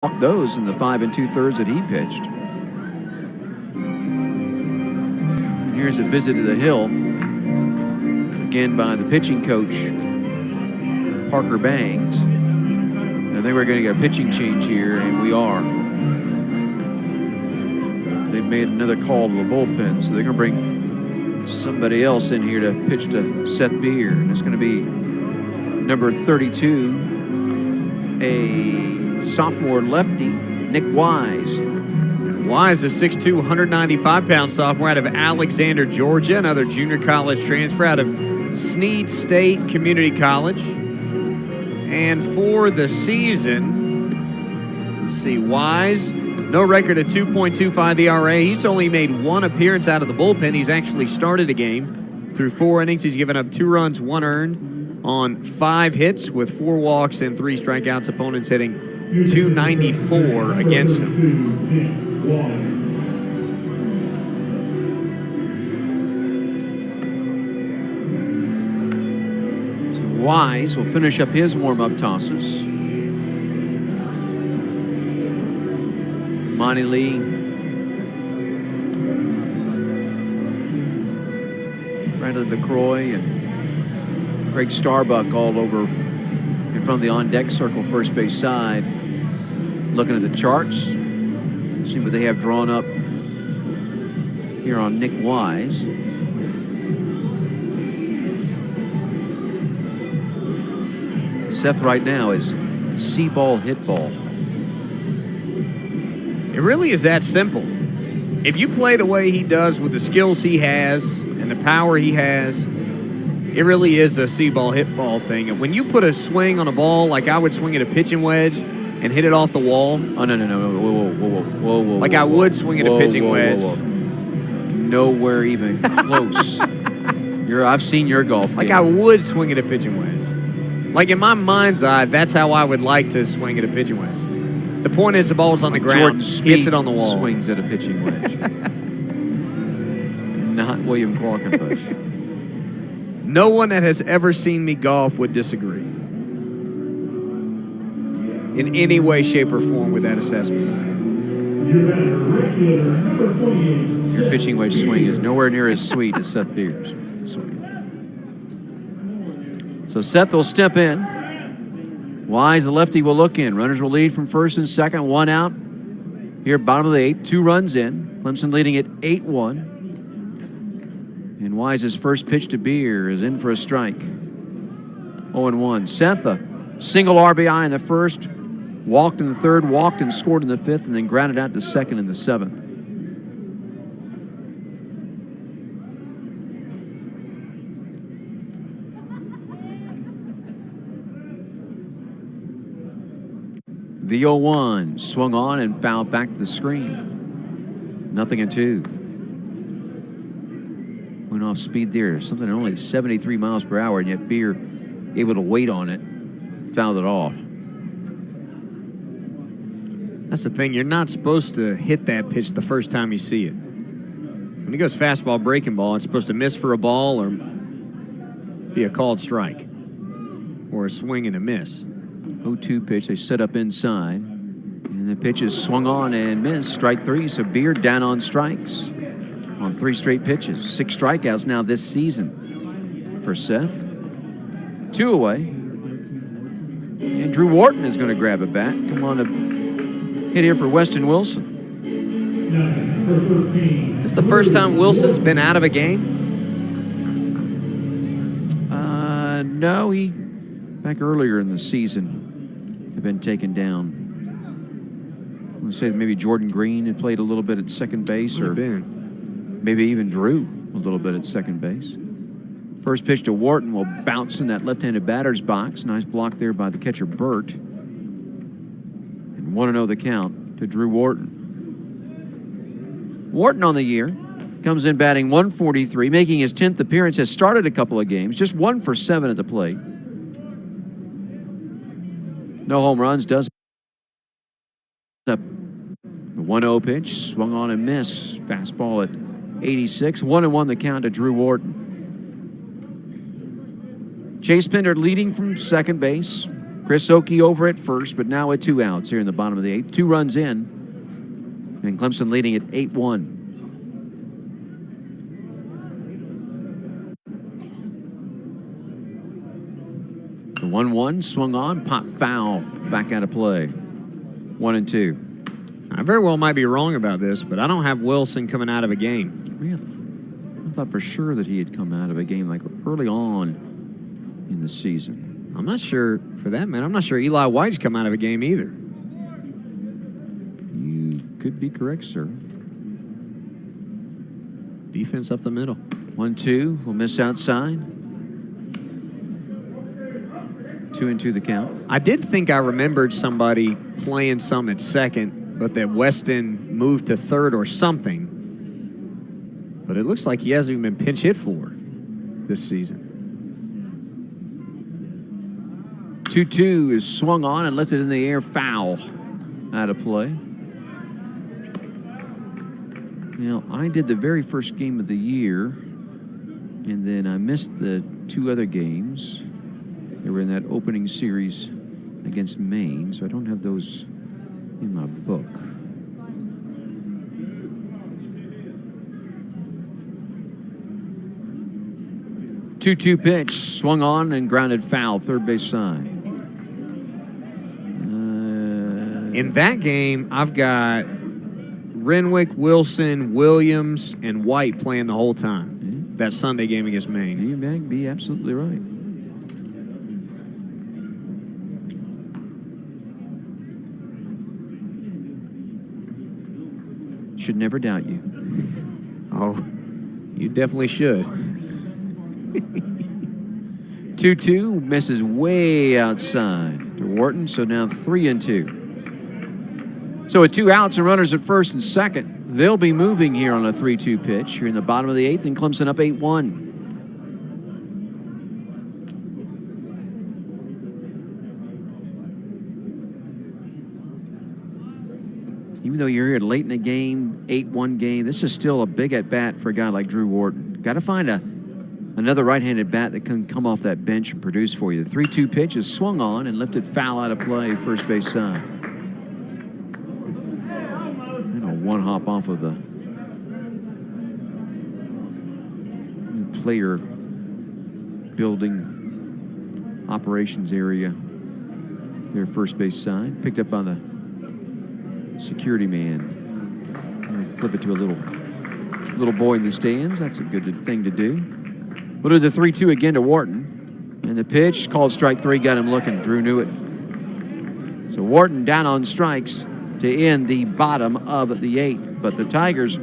walked those in the 5 2/3 that he pitched. And here's a visit to the hill, again by the pitching coach, Parker Bangs. I think we're going to get a pitching change here, and we are. They've made another call to the bullpen, so they're going to bring somebody else in here to pitch to Seth Beer. And it's going to be number 32, a sophomore lefty, Nick Wise. Wise, a 6'2", 195-pound sophomore out of Alexander, Georgia, another junior college transfer out of Snead State Community College. And for the season, let's see, Wise, no record of 2.25 ERA. He's only made one appearance out of the bullpen. He's actually started a game through 4 innings. He's given up 2 runs, 1 earned on 5 hits with 4 walks and 3 strikeouts. Opponents hitting .294 against him. Wise will finish up his warm-up tosses. Monty Lee Brandon DeCroy and Craig Starbuck all over in front of the on-deck circle first base side, looking at the charts, see what they have drawn up here on Nick Wise. Seth right now is see-ball, hit ball. It really is that simple. If you play the way he does with the skills he has and the power he has, it really is a see-ball, hit ball thing. And when you put a swing on a ball, like I would swing at a pitching wedge and hit it off the wall. Oh, no. Whoa. Like I would swing at a pitching wedge. Nowhere even close. I've seen your golf game. Like I would swing at a pitching wedge. Like in my mind's eye, that's how I would like to swing at a pitching wedge. The point is the ball's on the ground, Jordan Spieth hits it on the wall. Swings at a pitching wedge. Not William Qualkenbush. No one that has ever seen me golf would disagree in any way, shape, or form with that assessment. Your pitching wedge swing is nowhere near as sweet as Seth Beer's swing. So Seth will step in. Wise, the lefty, will look in. Runners will lead from first and second. 1 out. Here, bottom of the 8th. 2 runs in. Clemson leading at 8-1. And Wise's first pitch to Beer is in for a strike. 0-1. Seth, a single RBI in the first. Walked in the third. Walked and scored in the 5th. And then grounded out to second in the 7th. The 0-1 swung on and fouled back to the screen. 0-2. Went off speed there. Something at only 73 miles per hour, and yet Beer able to wait on it. Fouled it off. That's the thing. You're not supposed to hit that pitch the first time you see it. When he goes fastball, breaking ball, it's supposed to miss for a ball or be a called strike or a swing and a miss. 0-2 pitch. They set up inside. And the pitch is swung on and missed. Strike 3. So Beer down on strikes on 3 straight pitches. 6 strikeouts now this season for Seth. 2 away. And Drew Wharton is going to grab a bat. Come on to hit here for Weston Wilson. It's the first time Wilson's been out of a game? No, he back earlier in the season had been taken down. I'm going to say that maybe Jordan Green had played a little bit at second base, or maybe even Drew a little bit at second base. First pitch to Wharton will bounce in that left-handed batter's box. Nice block there by the catcher, Burt. And 1-0 the count to Drew Wharton. Wharton on the year comes in batting .143, making his 10th appearance, has started a couple of games, just 1 for 7 at the plate. No home runs, does the 1-0 pitch, swung on and missed. Fastball at 86. 1-1 the count to Drew Wharton. Chase Pinder leading from second base. Chris Oakey over at first, but now with 2 outs here in the bottom of the 8th. 2 runs in, and Clemson leading at 8-1. The 1-1 swung on, pop foul, back out of play. 1-2. I very well might be wrong about this, but I don't have Wilson coming out of a game. Really? I thought for sure that he had come out of a game like early on in the season. I'm not sure, for that man, I'm not sure Eli White's come out of a game either. You could be correct, sir. Defense up the middle. 1-2 will miss outside. 2-2 the count. I did think I remembered somebody playing some at second, but that Weston moved to third or something. But it looks like he hasn't even been pinch hit for this season. 2-2 is swung on and lifted in the air, foul out of play. Now, I did the very first game of the year, and then I missed the 2 other games. They were in that opening series against Maine, so I don't have those in my book. Two-two pitch, swung on and grounded foul, third base side. In that game, I've got Renwick, Wilson, Williams, and White playing the whole time. That Sunday game against Maine. You may be absolutely right. Should never doubt you. Oh, you definitely should. 2-2 misses way outside to Wharton, so now 3-2. So with 2 outs and runners at first and second, they'll be moving here on a 3-2 pitch here in the bottom of the 8th, and Clemson up 8-1. Even though you're here late in the game, 8-1 game, this is still a big at-bat for a guy like Drew Wharton. Got to find another right-handed bat that can come off that bench and produce for you. The 3-2 pitch is swung on and lifted foul out of play, first base side. And a one hop off of the new player building operations area. Their first base side, picked up by the security man. Flip it to a little boy in the stands. That's a good thing to do. We'll do the 3-2 again to Wharton. And the pitch, called strike 3, got him looking. Drew knew it. So Wharton down on strikes to end the bottom of the 8th. But the Tigers